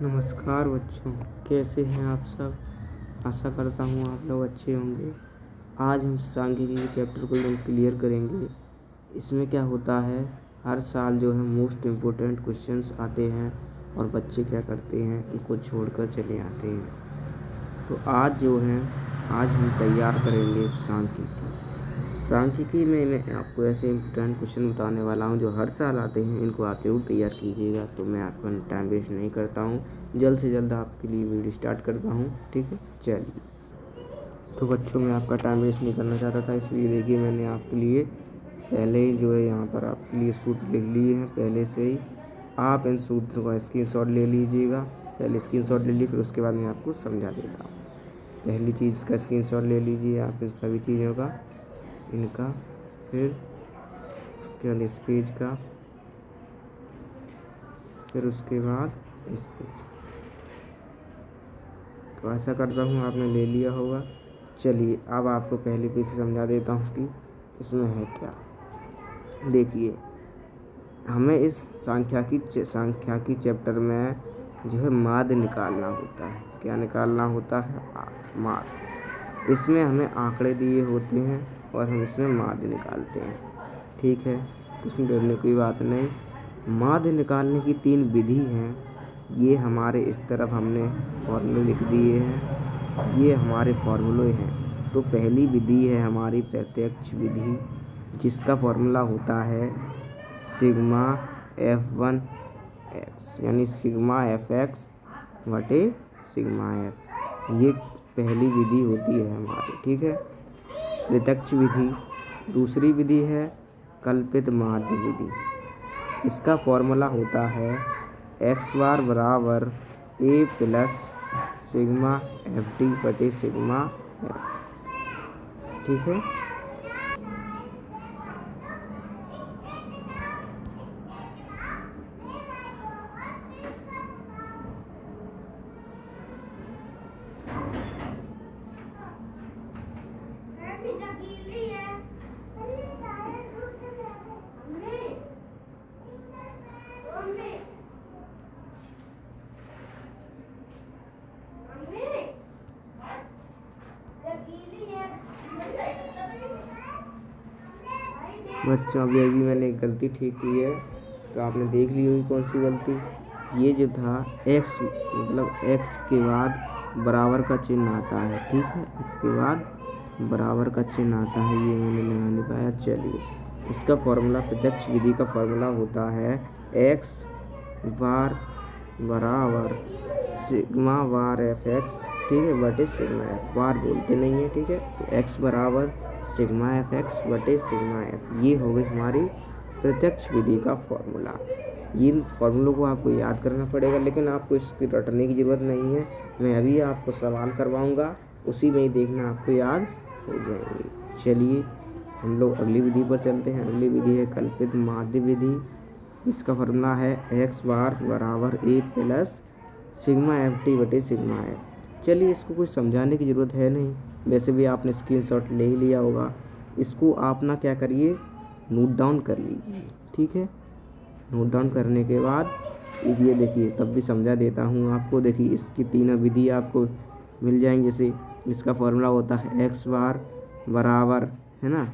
नमस्कार बच्चों, कैसे हैं आप सब। आशा करता हूँ आप लोग अच्छे होंगे। आज हम सांख्यिकी के चैप्टर को क्लियर करेंगे। इसमें क्या होता है, हर साल जो है मोस्ट इम्पोर्टेंट क्वेश्चंस आते हैं और बच्चे क्या करते हैं, उनको छोड़कर चले आते हैं। तो आज जो है, आज हम तैयार करेंगे सांख्यिकी में मैं आपको ऐसे इम्पोर्टेंट क्वेश्चन बताने वाला हूँ जो हर साल आते हैं। इनको आप जरूर तैयार कीजिएगा। तो मैं आपका टाइम वेस्ट नहीं करता हूँ, जल्द से जल्द आपके लिए वीडियो स्टार्ट करता हूँ। ठीक है, चलिए। तो बच्चों, मैं आपका टाइम वेस्ट नहीं करना चाहता था, इसलिए देखिए मैंने आपके लिए पहले ही जो है यहाँ पर आपके लिए सूत्र लिख लिए हैं पहले से ही। आप इन सूत्र का स्क्रीनशॉट ले लीजिएगा। पहले स्क्रीनशॉट ले लीजिए, फिर उसके बाद मैं आपको समझा देता हूँ। पहली चीज़ का स्क्रीनशॉट ले लीजिए आप, इन सभी चीज़ों का, इनका, फिर उसके बाद इस पेज का, फिर उसके बाद इस पेज का। तो ऐसा करता हूँ, आपने ले लिया होगा। चलिए अब आपको पहले पेज से समझा देता हूँ कि इसमें है क्या। देखिए, हमें इस सांख्यिकी चैप्टर में जो है माध्य निकालना होता है। क्या निकालना होता है? माध्य। इसमें हमें आंकड़े दिए होते हैं और हम इसमें माध्य निकालते हैं। ठीक है, तो इसमें डरने की बात नहीं। माध्य निकालने की 3 विधि हैं। ये हमारे इस तरफ हमने फॉर्मूले लिख दिए हैं, ये हमारे फॉर्मूले हैं। तो पहली विधि है हमारी प्रत्यक्ष विधि, जिसका फॉर्मूला होता है सिग्मा F1 x, यानी सिग्मा FX बटे सिग्मा F। ये पहली विधि होती है हमारी। ठीक है, प्रत्यक्ष विधि। दूसरी विधि है कल्पित माध्य विधि। इसका फॉर्मूला होता है x बार बराबर a प्लस सिग्मा FT बटे सिग्मा F। ठीक है, बच्चों अभी मैंने एक गलती ठीक की है, तो आपने देख ली होगी कौन सी गलती। ये जो था x, मतलब x के बाद बराबर का चिन्ह आता है। ठीक है, x के बाद बराबर का चिन्ह आता है, ये मैंने लगा नहीं पाया। चलिए, इसका फॉर्मूला, प्रत्यक्ष विधि का फॉर्मूला होता है x बार बराबर सिग्मा बार FX, ठीक है, बटे सिग्मा F। बार बोलते नहीं है। ठीक है, तो x बराबर सिग्मा FX बटे सिग्मा F, ये हो गई हमारी प्रत्यक्ष विधि का फॉर्मूला। इन फॉर्मूलों को आपको याद करना पड़ेगा, लेकिन आपको इसकी रटने की ज़रूरत नहीं है। मैं अभी आपको सवाल करवाऊंगा, उसी में ही देखना आपको याद हो जाएंगे। चलिए हम लोग अगली विधि पर चलते हैं। अगली विधि है कल्पित माध्य विधि। इसका फॉर्मूला है x बार बराबर a प्लस सिग्मा FT बटे सिग्मा F। चलिए, इसको कुछ समझाने की ज़रूरत है नहीं, वैसे भी आपने स्क्रीनशॉट ले ही लिया होगा। इसको आप ना क्या करिए, नोट डाउन कर लीजिए। ठीक है, नोट डाउन करने के बाद ये देखिए, तब भी समझा देता हूँ आपको। देखिए, इसकी तीनों विधि आपको मिल जाएंगी। जैसे इसका फॉर्मूला होता है x बार बराबर, है ना,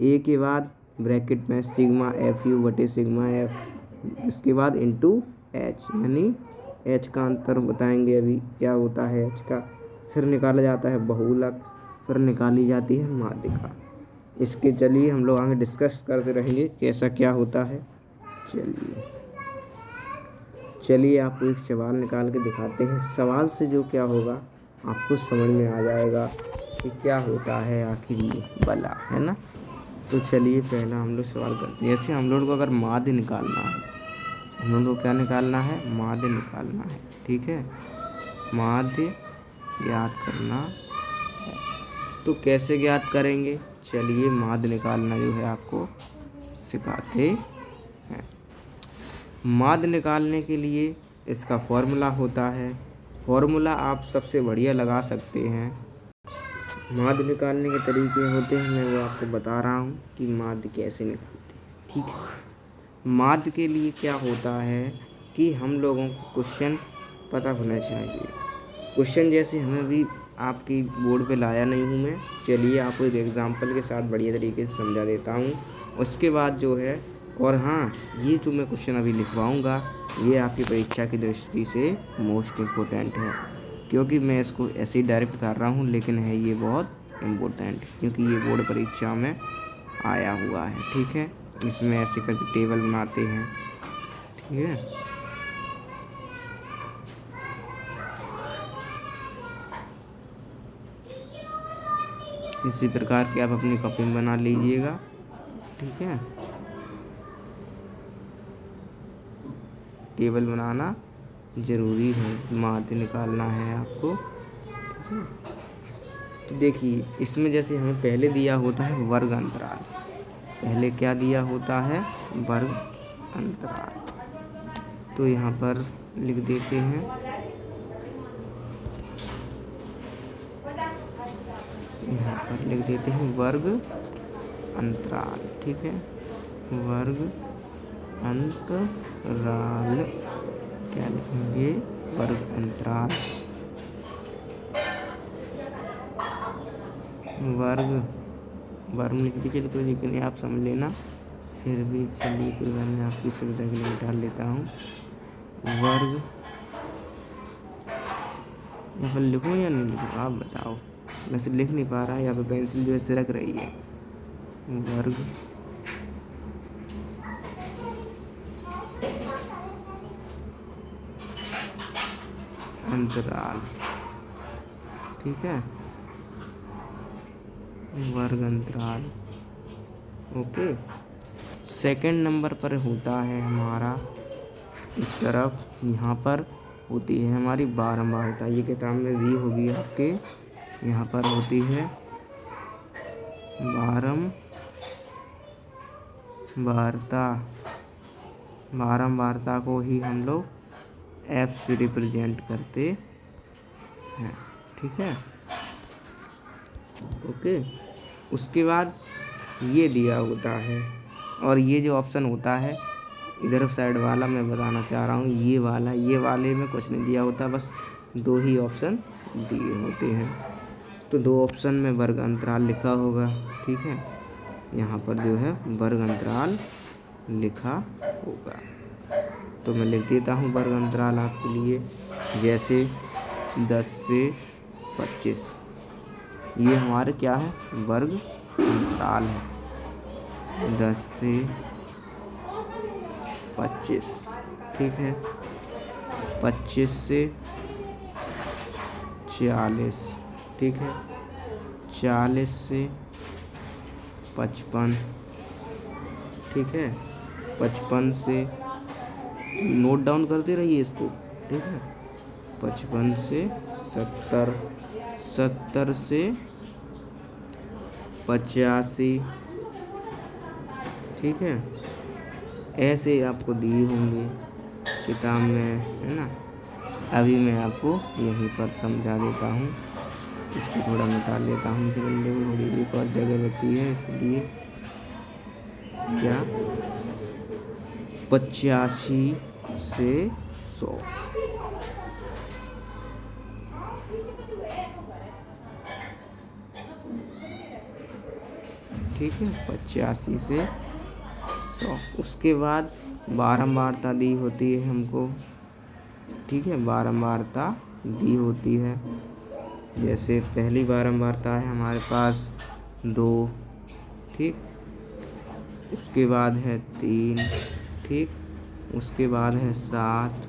a के बाद ब्रैकेट में सिग्मा FU बटे सिग्मा F, इसके बाद इंटू h, यानी h का अंतर बताएंगे अभी क्या होता है h का। फिर निकाला जाता है बहुलक, फिर निकाली जाती है माध्यिका। इसके चलिए हम लोग आगे डिस्कस करते रहेंगे कैसा क्या होता है। चलिए आपको एक सवाल निकाल के दिखाते हैं। सवाल से जो क्या होगा आपको समझ में आ जाएगा कि क्या होता है आखिर ये भला, है ना। तो चलिए पहला हम लोग सवाल करते हैं। जैसे हम लोग को अगर माध्य निकालना है, हम लोग को क्या निकालना है, माध्य निकालना है। ठीक है, माध्य ज्ञात करना है। तो कैसे ज्ञात करेंगे, चलिए माध्य निकालना जो है आपको सिखाते हैं। माध्य निकालने के लिए इसका फॉर्मूला होता है, फॉर्मूला आप सबसे बढ़िया लगा सकते हैं। माध्य निकालने के तरीके होते हैं, मैं वो आपको बता रहा हूँ कि माध्य कैसे निकालते हैं। ठीक है, माध्य के लिए क्या होता है, कि हम लोगों को क्वेश्चन पता होना चाहिए। क्वेश्चन जैसे हमें भी आपकी बोर्ड पे लाया नहीं हूँ मैं, चलिए आपको एक एग्जांपल के साथ बढ़िया तरीके से समझा देता हूँ। उसके बाद जो है, और हाँ, ये जो मैं क्वेश्चन अभी लिखवाऊँगा ये आपकी परीक्षा की दृष्टि से मोस्ट इम्पोर्टेंट है, क्योंकि मैं इसको ऐसे ही डायरेक्ट बता रहा हूँ, लेकिन है ये बहुत इम्पोर्टेंट, क्योंकि ये बोर्ड परीक्षा में आया हुआ है। ठीक है, इसमें ऐसे करके टेबल बनाते हैं। ठीक है, इसी प्रकार के आप अपनी कॉपी में बना लीजिएगा। ठीक है, टेबल बनाना ज़रूरी है, माध्य निकालना है आपको। ठीक है, तो देखिए इसमें जैसे हमें पहले दिया होता है वर्ग अंतराल। पहले क्या दिया होता है? वर्ग अंतराल। तो यहाँ पर लिख देते हैं, यहाँ पर लिख देते हैं वर्ग अंतराल। ठीक है, वर्ग अंतराल क्या लिखेंगे? वर्ग अंतराल, वर्ग लिख दीजिए, कोई दिक्कत नहीं, आप समझ लेना। फिर भी चलिए कोई बात नहीं, आपकी सुविधा के लिए डाल लेता हूँ वर्ग। यहाँ पर लिखूँ या नहीं लिखूँ, आप बताओ। वैसे लिख नहीं पा रहा है, यहाँ पर पेंसिल जो है सिरक रही है। वर्ग अंतराल। ठीक है, वर्ग अंतराल। ओके, सेकंड नंबर पर होता है हमारा इस तरफ, यहाँ पर होती है हमारी बारंबारता। ये किताब में भी होगी आपके, यहाँ पर होती है बारंबारता। बारंबारता को ही हम लोग F से रिप्रेजेंट करते हैं। ठीक है, ओके। उसके बाद ये दिया होता है, और ये जो ऑप्शन होता है इधर साइड वाला मैं बताना चाह रहा हूँ, ये वाले में कुछ नहीं दिया होता, बस 2 ही ऑप्शन दिए होते हैं। तो 2 ऑप्शन में वर्ग अंतराल लिखा होगा। ठीक है, यहाँ पर जो है वर्ग अंतराल लिखा होगा। तो मैं लिख देता हूँ वर्ग अंतराल आपके लिए, जैसे 10 से 25। ये हमारे क्या है? वर्ग अंतराल है, 10 से 25। ठीक है, 25 से 40। ठीक है, 40 से 55। ठीक है, 55 से, नोट डाउन करते रहिए इसको। ठीक है, 55 से 70, 70 से 85। ठीक है, ऐसे आपको दिए होंगे किताब में, है ना। अभी मैं आपको यहीं पर समझा देता हूँ, इसको थोड़ा मिटा लेता हूँ, थोड़ी एक और जगह बची है, इसलिए क्या 85 से 100। ठीक है, 85 से 100। उसके बाद बारंबारता दी होती है हमको। ठीक है, बारंबारता दी होती है, जैसे पहली बारंबारता है हमारे पास 2। ठीक, उसके बाद है 3। ठीक, उसके बाद है 7,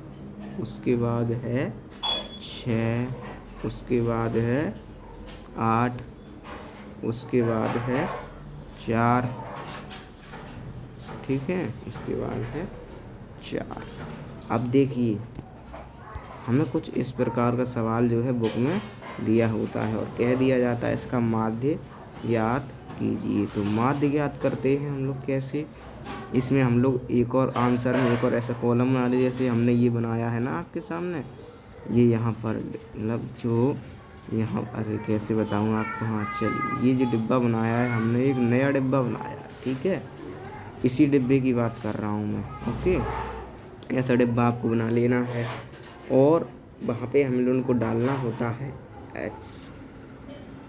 उसके बाद है 6, उसके बाद है 8, उसके बाद है 4। ठीक है, इसके बाद है 4। अब देखिए, हमें कुछ इस प्रकार का सवाल जो है बुक में दिया होता है, और कह दिया जाता है इसका माध्य ज्ञात कीजिए। तो माध्य ज्ञात करते हैं हम लोग कैसे? इसमें हम लोग एक और आंसर में एक और ऐसा कॉलम बना लिया, जैसे हमने ये बनाया है ना आपके सामने, ये यहाँ पर मतलब जो यहाँ, अरे कैसे बताऊँ आपको, हाँ चलिए, ये जो डिब्बा बनाया है हमने, एक नया डिब्बा बनाया है। ठीक है, इसी डिब्बे की बात कर रहा हूँ मैं। ओके, ऐसा डिब्बा आपको बना लेना है और वहाँ पे हम लोगों को डालना होता है एक्स।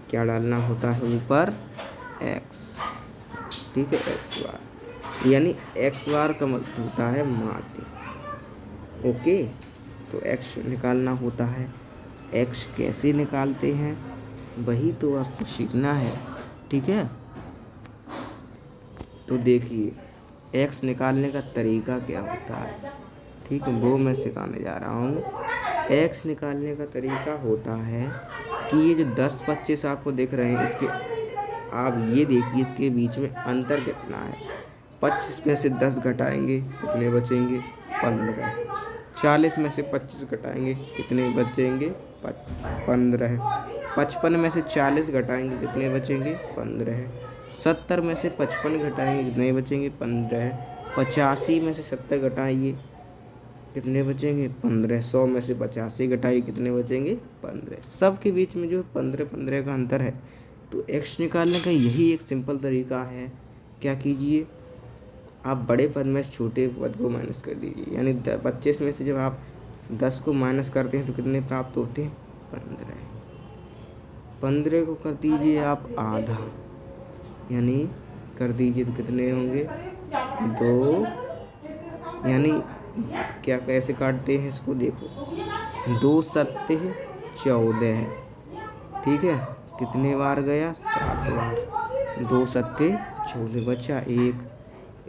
क्या डालना होता है ऊपर? एक्स। ठीक है, एक्स बार, यानी एक्स बार का मतलब होता है माध्य। ओके, तो एक्स निकालना होता है। एक्स कैसे निकालते हैं वही तो आपको सीखना है। ठीक है, तो देखिए एक्स निकालने का तरीका क्या होता है। ठीक है, वो मैं सिखाने जा रहा हूँ। एक्स निकालने का तरीका होता है कि ये जो 10 25 आपको दिख रहे हैं, इसके आप ये देखिए इसके बीच में अंतर कितना है। 25 में से 10 घटाएंगे कितने बचेंगे? 15। 40 में से 25 घटाएंगे कितने बचेंगे? 15। 55 में से 40 घटाएंगे कितने बचेंगे? 15। 70 में से 55 घटाएंगे कितने बचेंगे? 15। 85 में से 70 घटाइए कितने बचेंगे? 15। 100 में से 85 घटाइए कितने बचेंगे? 15। सब के बीच में जो 15 15 का अंतर है। तो एक्स निकालने का यही एक सिंपल तरीका है। क्या कीजिए, आप बड़े पद में छोटे पद को माइनस कर दीजिए। यानी 25 में से जब आप 10 को माइनस करते हैं तो कितने प्राप्त होते हैं? 15। 15 को कर दीजिए आप आधा, यानी कर दीजिए तो कितने होंगे? 2। यानी क्या कैसे काटते हैं इसको देखो, 2 सत्ते 14 है। ठीक है, कितने बार गया? 7 बार। 2 सत्ते 14, बचा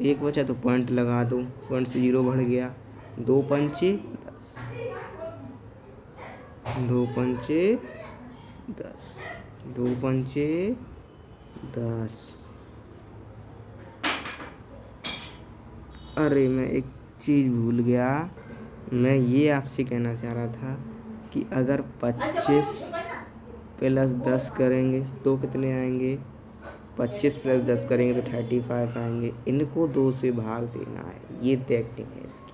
एक बचा तो पॉइंट लगा दो, पॉइंट से 0 बढ़ गया। 2 पंचे 10, 2 पंचे 10, 2 पंचे 10। अरे मैं एक चीज़ भूल गया, मैं ये आपसे कहना चाह रहा था कि अगर 25 प्लस 10 करेंगे तो कितने आएंगे? 25 प्लस 10 करेंगे तो 35 आएंगे। इनको 2 से भाग देना है, ये टेक्निक है इसकी।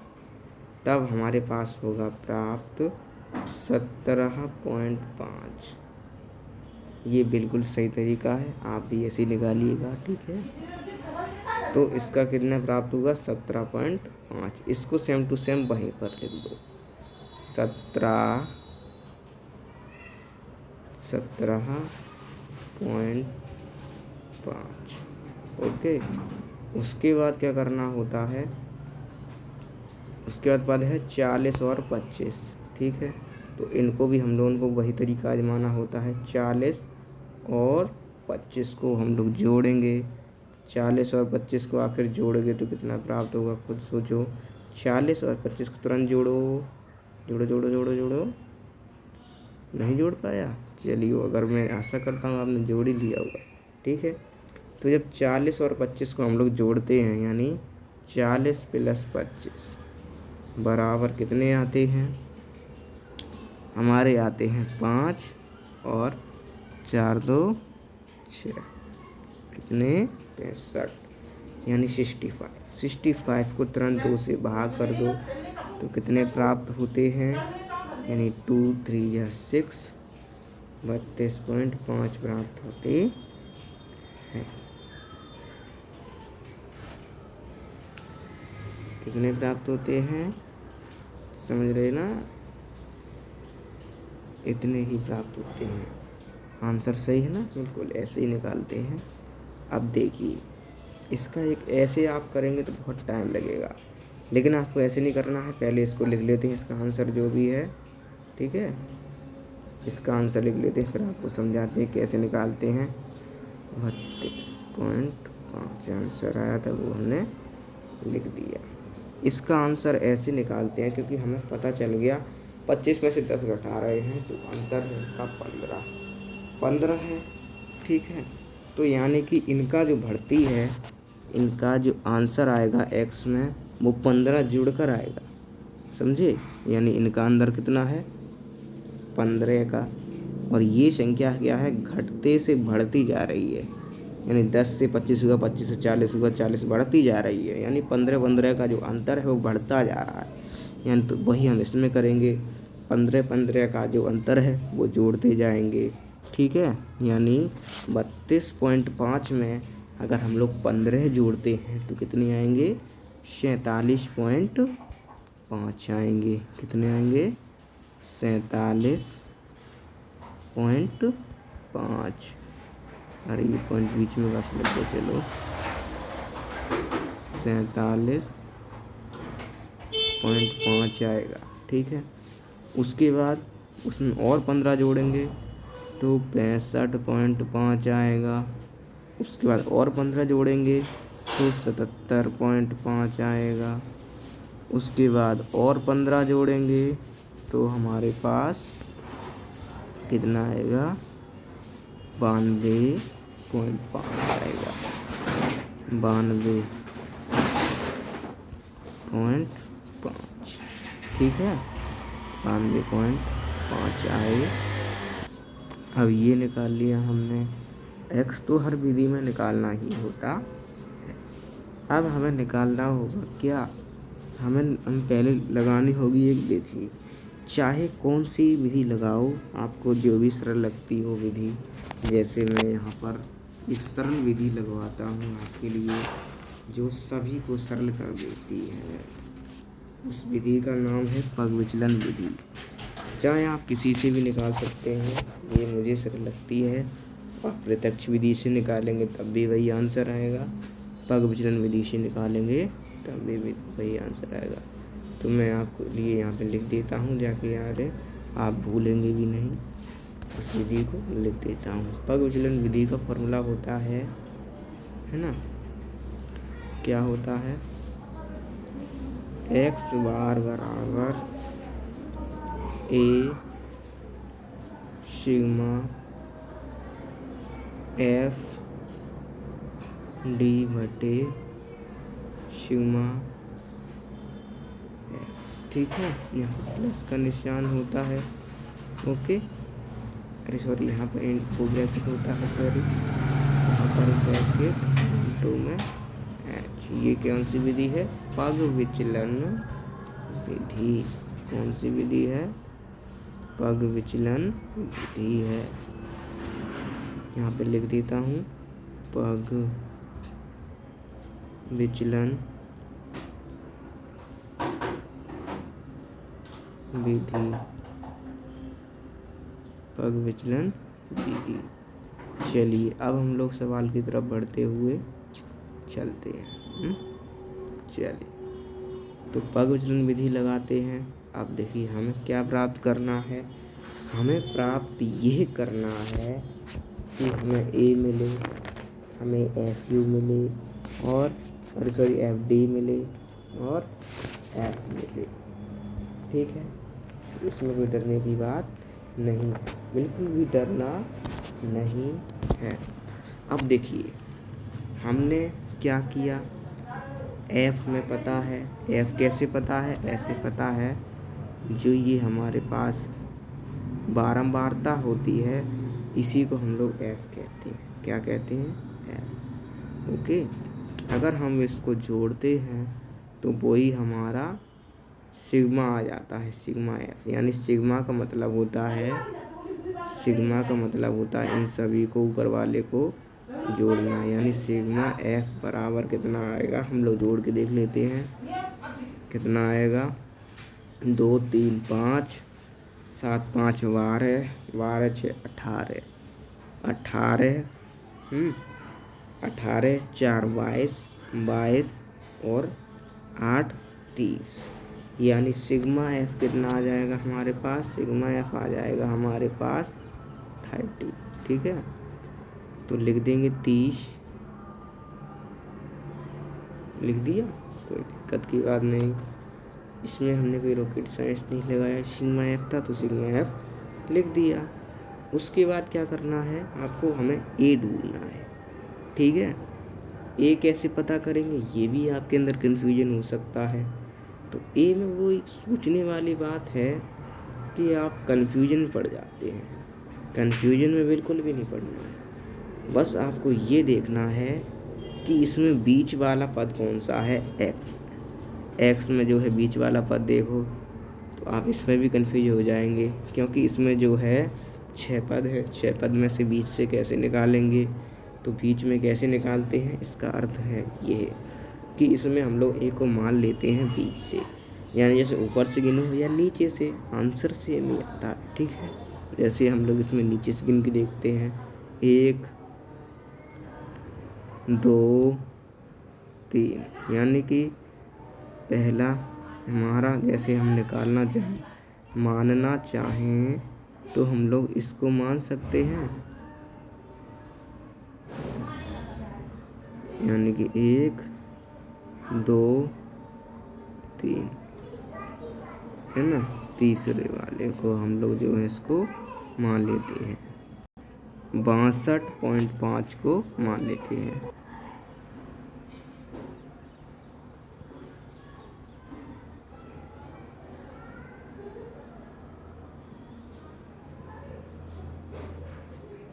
तब हमारे पास होगा प्राप्त 17.5। ये बिल्कुल सही तरीका है, आप भी ऐसे निकालिएगा। ठीक है, तो इसका कितना प्राप्त होगा? 17.5। इसको सेम टू सेम वहीं पर लिख दो, 17.5। ओके, उसके बाद क्या करना होता है? उसके बाद पद है 40 और 25। ठीक है, तो इनको भी हम लोगों को वही तरीका आजमाना होता है। 40 और 25 को हम लोग जोड़ेंगे। 40 और 25 को आखिर जोड़ेंगे तो कितना प्राप्त होगा? खुद सोचो। 40 और 25 को तुरंत जोड़ो, जोड़ो जोड़ो जोड़ो जोड़ो। नहीं जोड़ पाया? चलिए, अगर मैं आशा करता हूँ आपने जोड़ ही लिया होगा। ठीक है, तो जब 40 और 25 को हम लोग जोड़ते हैं, यानी 40 प्लस 25 बराबर कितने आते हैं? हमारे आते हैं 5 और 4 2 6, कितने? 65, यानी 65। 65 को तुरंत 2 से भाग कर दो तो कितने प्राप्त होते हैं? यानी 2 3 या 6, 32.5 प्राप्त होते हैं। कितने प्राप्त होते हैं? समझ रहे ना? इतने ही प्राप्त होते हैं। आंसर सही है ना? बिल्कुल ऐसे ही निकालते हैं। अब देखिए, इसका एक ऐसे आप करेंगे तो बहुत टाइम लगेगा, लेकिन आपको ऐसे नहीं करना है। पहले इसको लिख लेते हैं, इसका आंसर जो भी है। ठीक है, इसका आंसर लिख लेते हैं, फिर आपको समझाते हैं कैसे निकालते हैं। 32.5 आंसर आया था, वो हमने लिख दिया। इसका आंसर ऐसे निकालते हैं क्योंकि हमें पता चल गया 25 में से 10 घटा रहे हैं तो अंतर है इसका 15 है। ठीक है, तो यानी कि इनका जो बढ़ती है, इनका जो आंसर आएगा एक्स में, वो 15 जुड़कर आएगा। समझे? यानी इनका अंदर कितना है? 15 का। और ये संख्या क्या है? घटते से बढ़ती जा रही है। यानी 10 से 25 हुआ, 25 से 40 हुआ, 40 बढ़ती जा रही है। यानी 15 15 का जो अंतर है वो बढ़ता जा रहा है। यानी तो वही हम इसमें करेंगे, 15 15 का जो अंतर है वो जोड़ते जाएंगे। ठीक है, यानी 32.5 में अगर हम लोग 15 जोड़ते हैं तो कितने आएंगे? 47.5 47.5 आएंगे। कितने आएंगे? 47.5। अरे ये पॉइंट बीच में बस लग गया। चलो 47.5 आएगा। ठीक है, उसके बाद उसमें और 15 जोड़ेंगे तो 65.5 आएगा। उसके बाद और 15 जोड़ेंगे तो 77.5 आएगा। उसके बाद और 15 जोड़ेंगे तो हमारे पास कितना आएगा? 92.5 आएगा। 92.5। ठीक है, 92.5 आए। अब ये निकाल लिया हमने। x तो हर विधि में निकालना ही होता है। अब हमें निकालना होगा क्या? हम पहले लगानी होगी एक विधि। चाहे कौन सी विधि लगाओ, आपको जो भी सरल लगती हो विधि। जैसे मैं यहाँ पर एक सरल विधि लगवाता हूँ आपके लिए, जो सभी को सरल कर देती है। उस विधि का नाम है पग विचलन विधि। चाहे आप किसी से भी निकाल सकते हैं, ये मुझे सरल लगती है। और प्रत्यक्ष विधि से निकालेंगे तब भी वही आंसर आएगा, पग विचलन विधि से निकालेंगे तब भी वही आंसर आएगा। तो मैं आपको लिए यहाँ पे लिख देता हूँ, जाके याद है, आप भूलेंगे भी नहीं। इस विधि को लिख देता हूँ। पग विचलन विधि का फॉर्मूला होता है ना, क्या होता है? x बार बराबर a सिग्मा f d बटे सिग्मा f। ठीक है, यहाँ प्लस का निशान होता है। ओके, अरे सॉरी, यहाँ पर इंटू ब्रैकेट होता है। सॉरी, यहाँ पर ब्रैकेट इंटू में एच। ये कौन सी विधि है? पग विचलन विधि। कौन सी विधि है? पग विचलन विधि है। यहाँ पे लिख देता हूँ, पग विचलन विधि। पग विचलन विधि। चलिए अब हम लोग सवाल की तरफ बढ़ते हुए चलते हैं। चलिए, तो पग विचलन विधि लगाते हैं। अब देखिए हमें क्या प्राप्त करना है। हमें प्राप्त ये करना है कि हमें ए मिले, हमें एफ यू मिले, और सॉरी एफ डी मिले, और एफ मिले। ठीक है, इसमें कोई डरने की बात नहीं, बिल्कुल भी डरना नहीं है। अब देखिए हमने क्या किया। एफ हमें पता है। एफ कैसे पता है? ऐसे पता है, जो ये हमारे पास बारंबारता होती है, इसी को हम लोग एफ कहते हैं। क्या कहते हैं? एफ। ओके, अगर हम इसको जोड़ते हैं तो वही हमारा सिग्मा आ जाता है, सिग्मा एफ। यानी सिग्मा का मतलब होता है, सिग्मा का मतलब होता है इन सभी को ऊपर वाले को जोड़ना। यानी सिग्मा एफ बराबर कितना आएगा? हम लोग जोड़ के देख लेते हैं कितना आएगा। 2 3 5 7 5 12 12 6 18 18 18 4 22 22 और 8 30। यानी सिग्मा एफ कितना आ जाएगा हमारे पास? सिग्मा एफ आ जाएगा हमारे पास 30। ठीक है, तो लिख देंगे 30। लिख दिया, कोई दिक्कत की बात नहीं। इसमें हमने कोई रॉकेट साइंस नहीं लगाया। सिग्मा एफ था तो सिग्मा एफ लिख दिया। उसके बाद क्या करना है आपको? हमें ए ढूंढना है। ठीक है, ए कैसे पता करेंगे? ये भी आपके अंदर कन्फ्यूजन हो सकता है। तो ए में वो एक सोचने वाली बात है कि आप कन्फ्यूजन में पड़ जाते हैं। कन्फ्यूजन में बिल्कुल भी नहीं पड़ना है। बस आपको ये देखना है कि इसमें बीच वाला पद कौन सा है? एक्स। एक्स में जो है बीच वाला पद देखो तो आप इसमें भी कन्फ्यूज हो जाएंगे, क्योंकि इसमें जो है 6 पद है। 6 पद में से बीच से कैसे निकालेंगे? तो बीच में कैसे निकालते हैं? इसका अर्थ है ये कि इसमें हम लोग ए को मान लेते हैं बीच से। यानी जैसे ऊपर से गिनो या नीचे से, आंसर सेम ही आता है। ठीक है, जैसे हम लोग इसमें नीचे से गिन के देखते हैं, 1 2 3, यानी कि पहला हमारा, जैसे हम निकालना चाहें, मानना चाहें तो हम लोग इसको मान सकते हैं, यानी कि 1 2 3, है ना। तीसरे वाले को हम लोग जो है इसको मान लेते हैं, 62.5 को मान लेते हैं।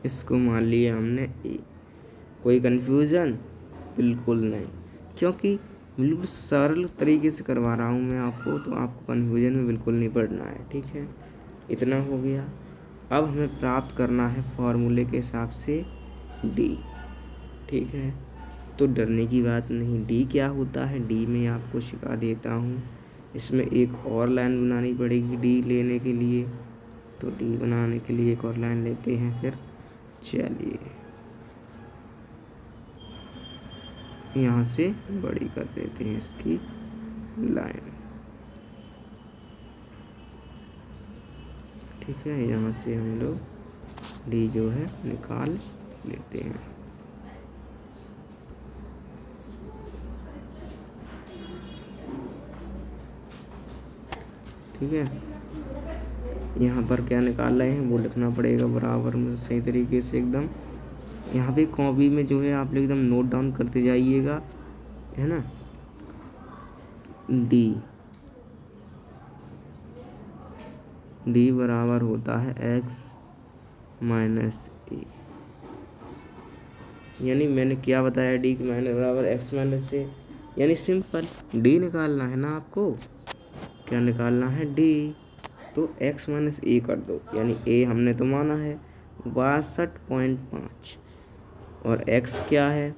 इसको मान लिया हमने ए। कोई कन्फ्यूज़न? बिल्कुल नहीं, क्योंकि बिल्कुल सरल तरीके से करवा रहा हूँ मैं आपको, तो आपको कन्फ्यूज़न में बिल्कुल नहीं पड़ना है। ठीक है, इतना हो गया। अब हमें प्राप्त करना है फॉर्मूले के हिसाब से डी। ठीक है, तो डरने की बात नहीं। डी क्या होता है, डी में आपको सिखा देता हूँ। इसमें एक और लाइन बनानी पड़ेगी डी लेने के लिए, तो डी बनाने के लिए एक और लाइन लेते हैं। फिर चलिए यहाँ से बड़ी कर देते हैं इसकी लाइन। ठीक है, यहाँ से हम लोग डी जो है निकाल लेते हैं। ठीक है, यहाँ पर क्या निकाल रहे हैं वो लिखना पड़ेगा बराबर में सही तरीके से एकदम। यहाँ पे कॉपी में जो है आप एकदम नोट डाउन करते जाइएगा, है ना। डी बराबर होता है x माइनस ए, यानी मैंने क्या बताया, डी की माइनस बराबर x माइनस ए, यानी सिंपल डी निकालना है ना आपको। क्या निकालना है, डी, तो x माइनस ए कर दो, यानी a हमने तो माना है 62.5, और x क्या है,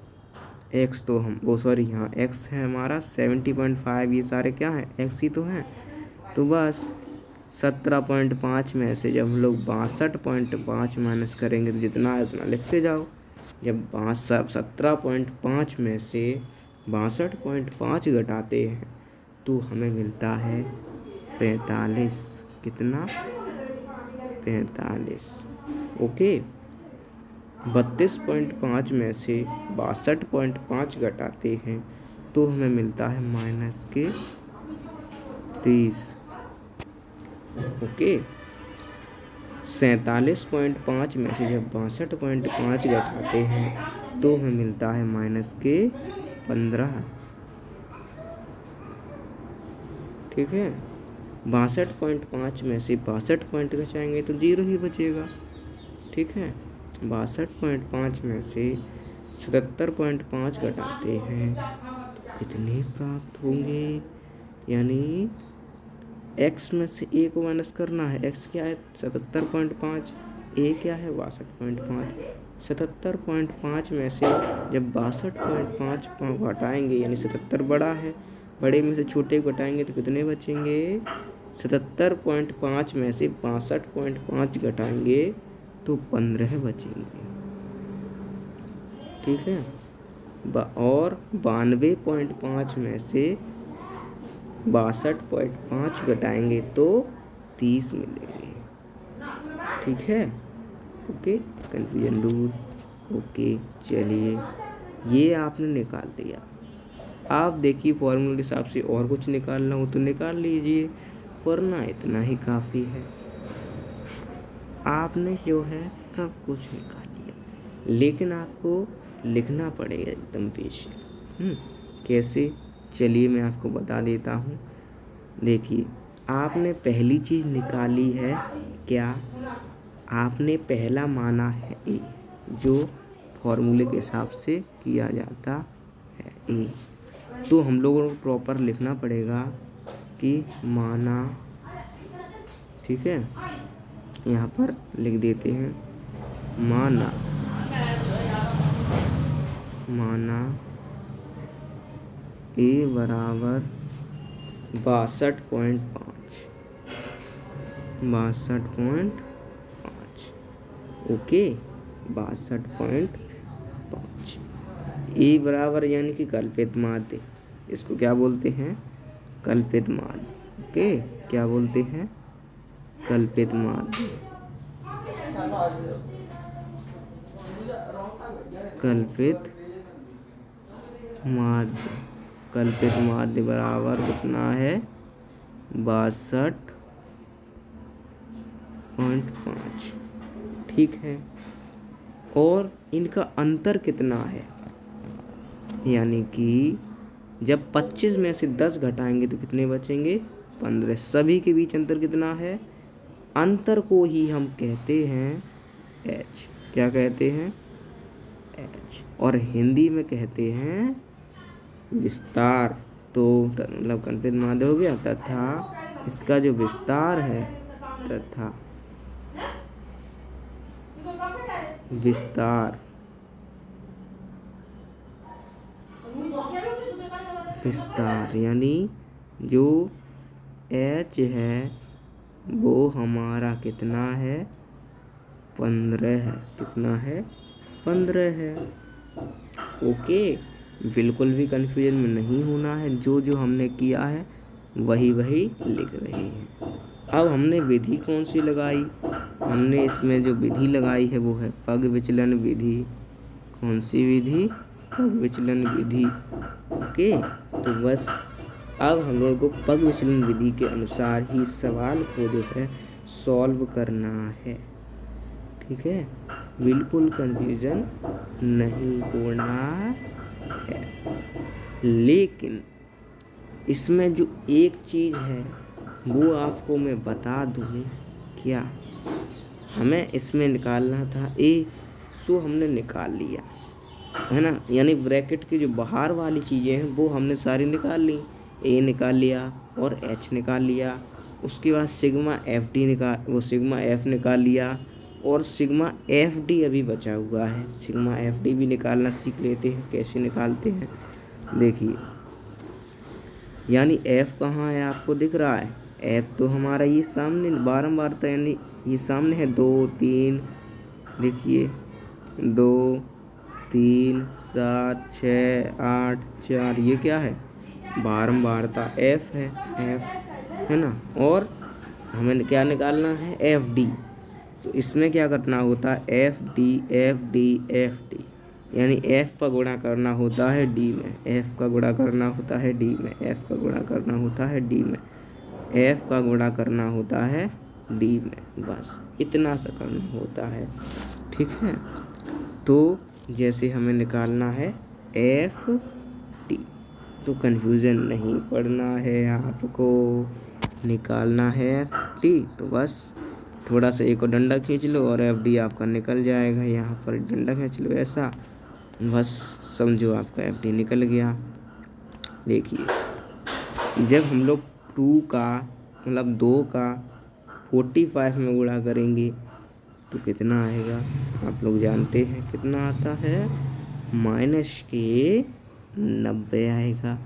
x तो हम यहाँ x है हमारा 70.5, ये सारे क्या है, x ही तो हैं। तो बस 17.5 में से जब हम लोग 62.5 माइनस करेंगे तो जितना है उतना लिखते जाओ। जब 17.5 में से 62.5 घटाते हैं तो हमें मिलता है 45। कितना, 45। ओके, 32.5 में से 62.5 घटाते हैं तो हमें मिलता है -30। ओके, 47.5 में से जब 62.5 घटाते हैं तो हमें मिलता है -15। ठीक है, 62.5 में से 62 पॉइंट घटाएंगे तो 0 ही बचेगा। ठीक है, 62.5 में से 77.5 घटाते हैं तो कितने प्राप्त होंगे, यानी x में से a को माइनस करना है। x क्या है, 77.5, a क्या है 62.5। 77.5 में से जब 62.5 घटाएंगे, यानी 77 बड़ा है, बड़े में से छोटे को घटाएंगे तो कितने बचेंगे, 77.5 में से 62.5 घटाएंगे तो 15 बचेंगे। ठीक है, और 92.5 में से 62.5 घटाएंगे तो 30 मिलेंगे। ठीक है, ओके, कन्फ्यूजन दूर। ओके, चलिए ये आपने निकाल दिया। आप देखिए फॉर्मूले के हिसाब से और कुछ निकालना हो तो निकाल लीजिए, वरना इतना ही काफ़ी है। आपने जो है सब कुछ निकाल लिया, लेकिन आपको लिखना पड़ेगा एकदम पेश। कैसे, चलिए मैं आपको बता देता हूँ। देखिए, आपने पहली चीज़ निकाली है क्या, आपने पहला माना है ए, जो फॉर्मूले के हिसाब से किया जाता है ए। तो हम लोगों को प्रॉपर लिखना पड़ेगा कि माना। ठीक है, यहाँ पर लिख देते हैं माना ए बराबर 62.5, 62.5। ओके, 62.5। ए बराबर यानी कि कल्पित माध्य, इसको क्या बोलते हैं? कल्पित माध्य। ओके, क्या बोलते हैं? कल्पित माध्य। कल्पित माध्य, कल्पित माध्य बराबर कितना है? 62.5। ठीक है। और इनका अंतर कितना है? यानी कि जब 25 में से 10 घटाएंगे तो कितने बचेंगे? 15। सभी के बीच अंतर कितना है? अंतर को ही हम कहते हैं h। क्या कहते हैं? h। और हिंदी में कहते हैं विस्तार। तो मतलब कल्पित माध्य हो गया, तथा इसका जो विस्तार है, तथा विस्तार, विस्तार यानी जो h है वो हमारा कितना है? 15 है। कितना है? 15 है। ओके, बिल्कुल भी कंफ्यूजन में नहीं होना है। जो जो हमने किया है वही वही लिख रहे हैं। अब हमने विधि कौन सी लगाई? हमने इसमें जो विधि लगाई है वो है पग विचलन विधि। कौन सी विधि? पग विचलन विधि। ओके, तो बस अब हम लोग को पग विचलन विधि के अनुसार ही सवाल को जो है सॉल्व करना है। ठीक है, बिल्कुल कंफ्यूजन नहीं होना है। लेकिन इसमें जो एक चीज़ है वो आपको मैं बता दूँ। क्या? हमें इसमें निकालना था ए, सो हमने निकाल लिया है ना। यानी ब्रैकेट की जो बाहर वाली चीज़ें हैं वो हमने सारी निकाल ली। ए निकाल लिया और एच निकाल लिया। उसके बाद सिग्मा एफ डी वो सिग्मा एफ निकाल लिया, और सिग्मा एफ डी अभी बचा हुआ है। सिग्मा एफ डी भी निकालना सीख लेते हैं, कैसे निकालते हैं देखिए। यानी एफ कहाँ है? आपको दिख रहा है एफ तो हमारा ये सामने बारंबार था, यानी ये सामने है 2 3। देखिए 2 3 7 6 8 4, ये क्या है? बारंबारता एफ है, एफ है ना। और हमें क्या निकालना है? F D. तो इसमें क्या करना होता है? F D F D F D, यानी एफ का गुणा करना होता है डी में, एफ का गुणा करना होता है डी में, एफ का गुणा करना होता है डी में, एफ का गुणा करना होता है डी में। बस इतना सा करना होता है। ठीक है, तो जैसे हमें निकालना है एफ टी, तो कंफ्यूजन नहीं पड़ना है आपको, निकालना है एफ टी। तो बस थोड़ा सा एक और डंडा खींच लो और एफ डी आपका निकल जाएगा। यहाँ पर डंडा खींच लो ऐसा, बस समझो आपका एफ डी निकल गया। देखिए जब हम लोग 2 का मतलब 2 का 45 में गुणा करेंगे तो कितना आएगा? आप लोग जानते हैं कितना आता है? -90 आएगा।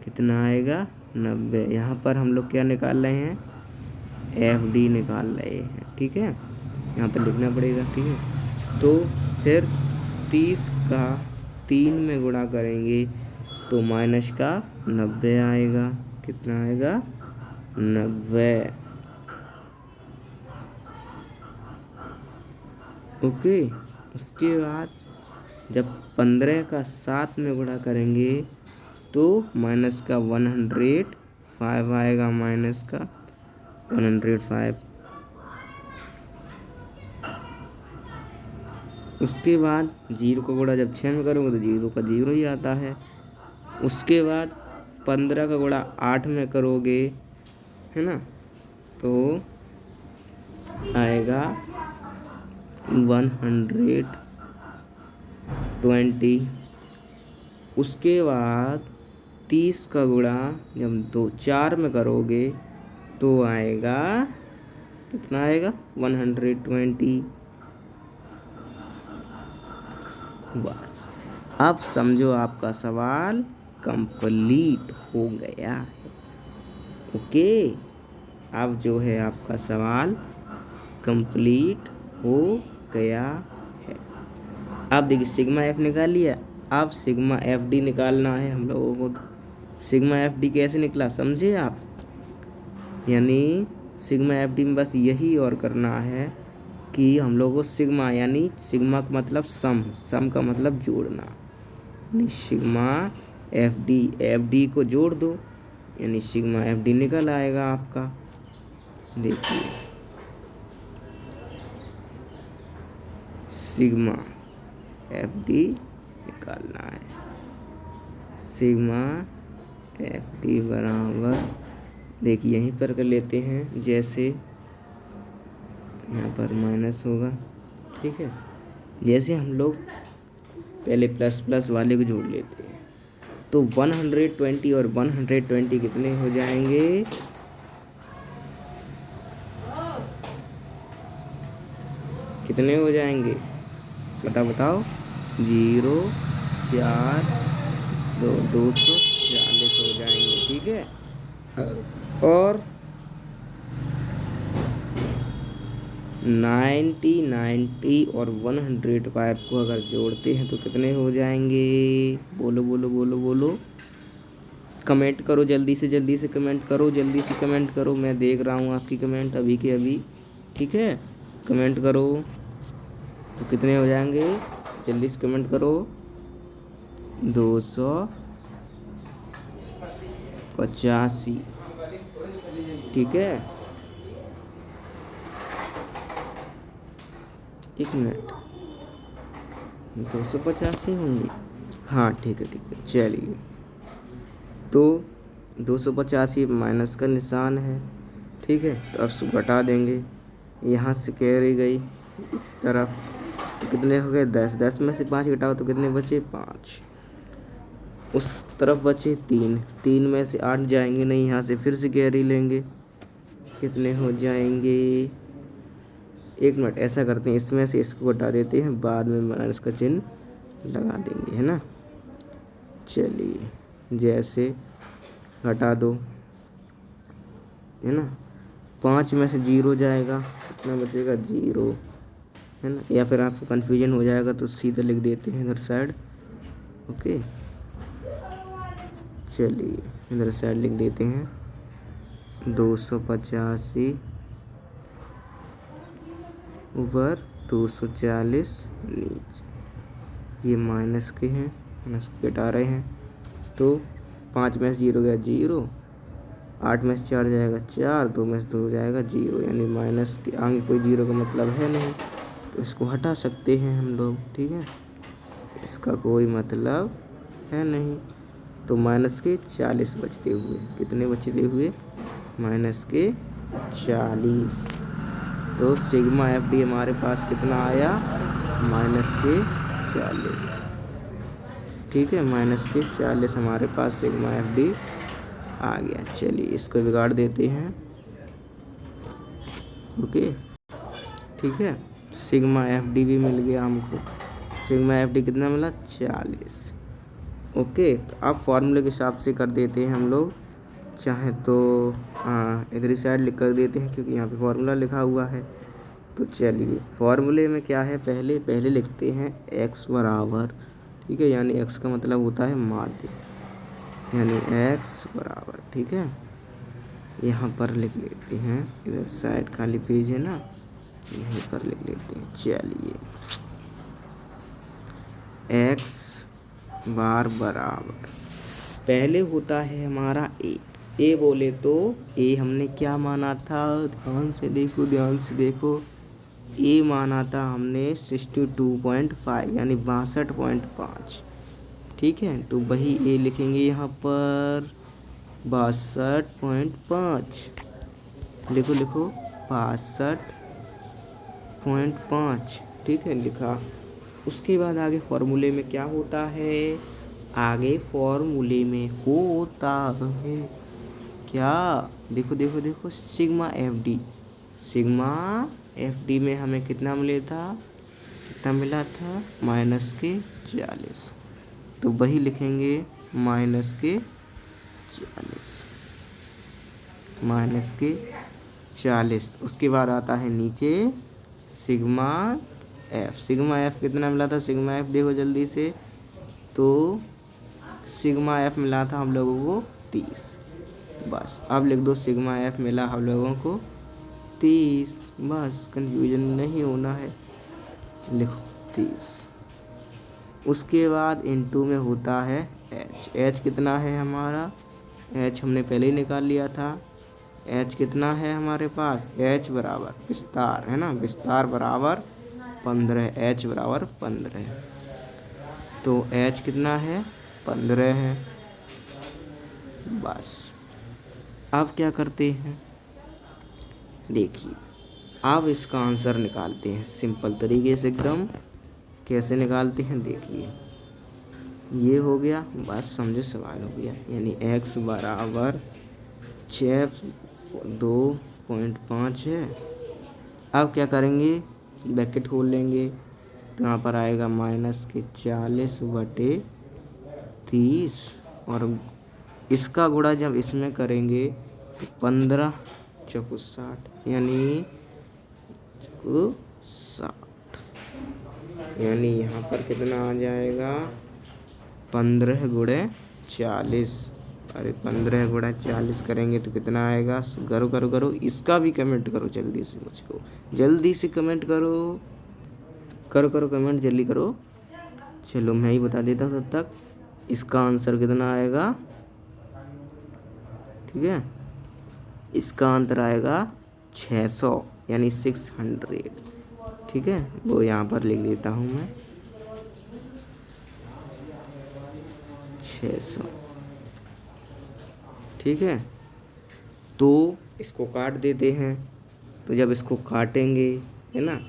कितना आएगा? 90। यहाँ पर हम लोग क्या निकाल रहे हैं? एफ डी निकाल रहे हैं। ठीक है, यहाँ पर लिखना पड़ेगा। ठीक है, तो फिर 30 का 3 में गुणा करेंगे तो माइनस का 90 आएगा। कितना आएगा? 90। ओके, उसके बाद जब 15 का 7 में गुणा करेंगे तो माइनस का 105 आएगा। माइनस का 105। उसके बाद 0 का गुणा जब 6 में करोगे तो 0 का 0 ही आता है। उसके बाद 15 का गुणा 8 में करोगे है ना, तो आएगा 120। उसके बाद 30 का गुणा जब 4 में करोगे तो आएगा कितना आएगा? 120। बस अब समझो आपका सवाल कंप्लीट हो गया है। ओके, अब जो है आपका सवाल कंप्लीट हो गया है। अब देखिए सिग्मा एफ निकाल लिया, अब सिग्मा एफ डी निकालना है हम लोगों को। सिग्मा एफ डी कैसे निकला समझे आप? यानी सिग्मा एफ डी में बस यही और करना है कि हम लोगों को सिग्मा, यानी सिग्मा का मतलब सम, सम का मतलब जोड़ना, यानी सिग्मा एफ डी को जोड़ दो, यानी सिग्मा एफ डी निकल आएगा आपका। देखिए सिग्मा एफ डी निकालना है, सिग्मा एफ डी बराबर, देखिए यहीं पर कर लेते हैं, जैसे यहाँ पर माइनस होगा, ठीक है। जैसे हम लोग पहले प्लस प्लस वाले को जोड़ लेते हैं तो 120 और 120 कितने हो जाएंगे? कितने हो जाएंगे बताओ? 0 4 2 240 हो जाएंगे, ठीक है। और 90 और 105 को अगर जोड़ते हैं तो कितने हो जाएंगे? बोलो बोलो बोलो बोलो, कमेंट करो, जल्दी से कमेंट करो, जल्दी से कमेंट करो, मैं देख रहा हूँ आपकी कमेंट अभी के अभी, ठीक है। कमेंट करो तो कितने हो जाएंगे, जल्दी से कमेंट करो। 285, ठीक है। एक मिनट, 285 होंगे, हाँ ठीक है चलिए। तो 285 माइनस का निशान है, ठीक है। तो अब घटा देंगे, यहाँ से कैरी गई इस तरफ, तो कितने हो गए 10, 10 में से 5 घटाओ तो कितने बचे 5, उस तरफ बचे 3, 3 में से 8 जाएंगे नहीं, यहाँ से फिर से कैरी लेंगे, कितने हो जाएंगे? एक मिनट, ऐसा करते हैं, इसमें से इसको घटा देते हैं, बाद में माइनस का चिन्ह लगा देंगे, है ना। चलिए जैसे घटा दो, है ना। 5 में से 0 जाएगा, कितना बचेगा 0, है ना। या फिर आपको कन्फ्यूजन हो जाएगा तो सीधा लिख देते हैं इधर साइड, ओके। चलिए इधर साइड लिख देते हैं 285 ऊपर 240 नीचे, ये माइनस के हैं, माइनस के घटा रहे हैं। तो 5 में से 0 गया 0, 8 में से 4 जाएगा 4, 2 में से 2 जाएगा 0, यानी माइनस के आगे कोई 0 का मतलब है नहीं, तो इसको हटा सकते हैं हम लोग, ठीक है। इसका कोई मतलब है नहीं, तो माइनस के 40 बचते हुए, कितने बचते हुए? माइनस के 40। तो सिग्मा एफ डी हमारे पास कितना आया? माइनस के 40, ठीक है। माइनस के 40 हमारे पास सिग्मा एफ डी आ गया। चलिए इसको बिगाड़ देते हैं, ओके, ठीक है। सिग्मा एफ डी भी मिल गया हमको, सिग्मा एफ डी कितना मिला? 40, ओके। तो अब फॉर्मूले के हिसाब से कर देते हैं हम लोग, चाहे तो हाँ इधर साइड लिख कर देते हैं क्योंकि यहाँ पे फॉर्मूला लिखा हुआ है। तो चलिए फॉर्मूले में क्या है, पहले लिखते हैं x बराबर, ठीक है, यानी x का मतलब होता है माध्य, यानी x बराबर, ठीक है। यहाँ पर लिख लेते हैं, इधर साइड खाली पेज है ना, यहीं पर लिख लेते हैं। चलिए x बार बराबर, पहले होता है हमारा a बोले तो a हमने क्या माना था? ध्यान से देखो, a माना था हमने 62.5 यानी 62.5, ठीक है। तो वही a लिखेंगे यहाँ पर 62.5, लिखो 62.5, ठीक है, लिखा। उसके बाद आगे फॉर्मूले में क्या होता है? आगे फॉर्मूले में होता है क्या? देखो सिग्मा एफ डी में हमें कितना मिला था? माइनस के 40, तो वही लिखेंगे माइनस के 40, माइनस के 40। उसके बाद आता है नीचे सिग्मा एफ। सिग्मा एफ कितना मिला था? सिग्मा एफ देखो जल्दी से, तो सिग्मा एफ मिला था हम लोगों को 30। बस अब लिख दो सिग्मा एफ मिला हम लोगों को 30। बस कंफ्यूजन नहीं होना है, लिखो 30। उसके बाद इनटू में होता है एच। एच कितना है हमारा? एच हमने पहले ही निकाल लिया था। एच कितना है हमारे पास? एच बराबर विस्तार है ना, विस्तार बराबर 15। एच बराबर 15, तो एच कितना है? 15 है। बस अब क्या करते हैं, देखिए अब इसका आंसर निकालते हैं सिंपल तरीके से एकदम। कैसे निकालते हैं देखिए, ये हो गया, बस समझो सवाल हो गया। यानी x बराबर 2.5 है। अब क्या करेंगे, ब्रैकेट खोल लेंगे, तो यहाँ पर आएगा माइनस के 40/30, और इसका गुणा जब इसमें करेंगे तो 15 चौको 60, यानी 60, यानी यहाँ पर कितना आ जाएगा 15 गुणे 40। अरे 15 गुणा 40 करेंगे तो कितना आएगा? करो करो करो, इसका भी कमेंट करो जल्दी से, मुझको जल्दी से कमेंट करो, करो करो कमेंट जल्दी करो। चलो मैं ही बता देता हूँ तब तक। इसका आंसर कितना आएगा? ठीक है, इसका आंसर आएगा 600, यानी 600। ठीक है, वो यहाँ पर लिख देता हूँ मैं 600। ठीक है, तो इसको काट देते हैं। तो जब इसको काटेंगे है ना,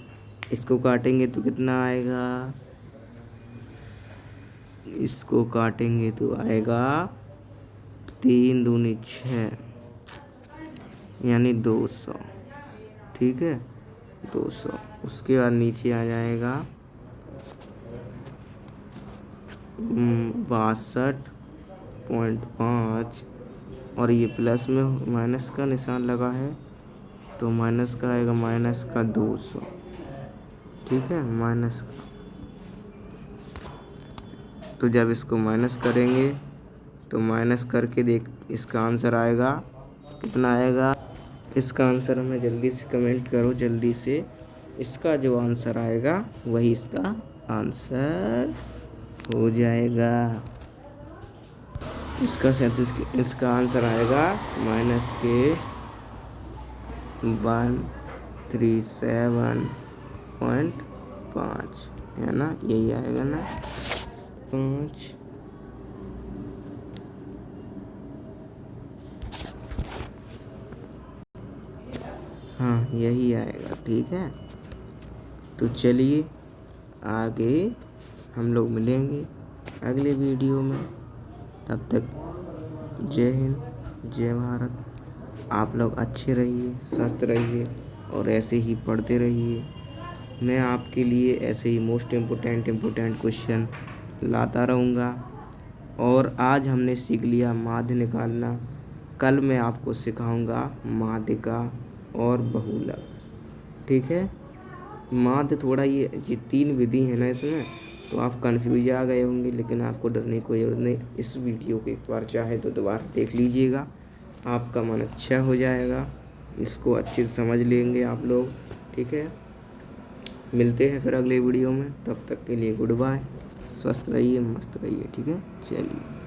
इसको काटेंगे तो कितना आएगा? इसको काटेंगे तो आएगा 3 दूनी 6, यानी 200। ठीक है, 200। उसके बाद नीचे आ जाएगा 62.5, और ये प्लस में माइनस का निशान लगा है, तो माइनस का आएगा माइनस का 200। ठीक है, माइनस का। तो जब इसको माइनस करेंगे तो माइनस करके देख, इसका आंसर आएगा कितना आएगा? इसका आंसर हमें जल्दी से कमेंट करो जल्दी से। इसका जो आंसर आएगा वही इसका आंसर हो जाएगा। इसका आंसर आएगा माइनस के 137.5, है ना, यही आएगा ना 5। हाँ यही आएगा। ठीक है, तो चलिए आगे हम लोग मिलेंगे अगले वीडियो में। तब तक जय हिंद, जय भारत। आप लोग अच्छे रहिए, स्वस्थ रहिए, और ऐसे ही पढ़ते रहिए। मैं आपके लिए ऐसे ही मोस्ट इम्पोर्टेंट क्वेश्चन लाता रहूँगा। और आज हमने सीख लिया माध्य निकालना, कल मैं आपको सिखाऊंगा माध्यिका और बहुलक। ठीक है, माध्य थोड़ा ये 3 विधि है ना इसमें, तो आप कन्फ्यूज आ गए होंगे, लेकिन आपको डरने की कोई ज़रूरत नहीं। इस वीडियो को एक बार चाहे तो दोबारा देख लीजिएगा, आपका मन अच्छा हो जाएगा, इसको अच्छे से समझ लेंगे आप लोग। ठीक है, मिलते हैं फिर अगले वीडियो में, तब तक के लिए गुड बाय। स्वस्थ रहिए, मस्त रहिए। ठीक है, चलिए।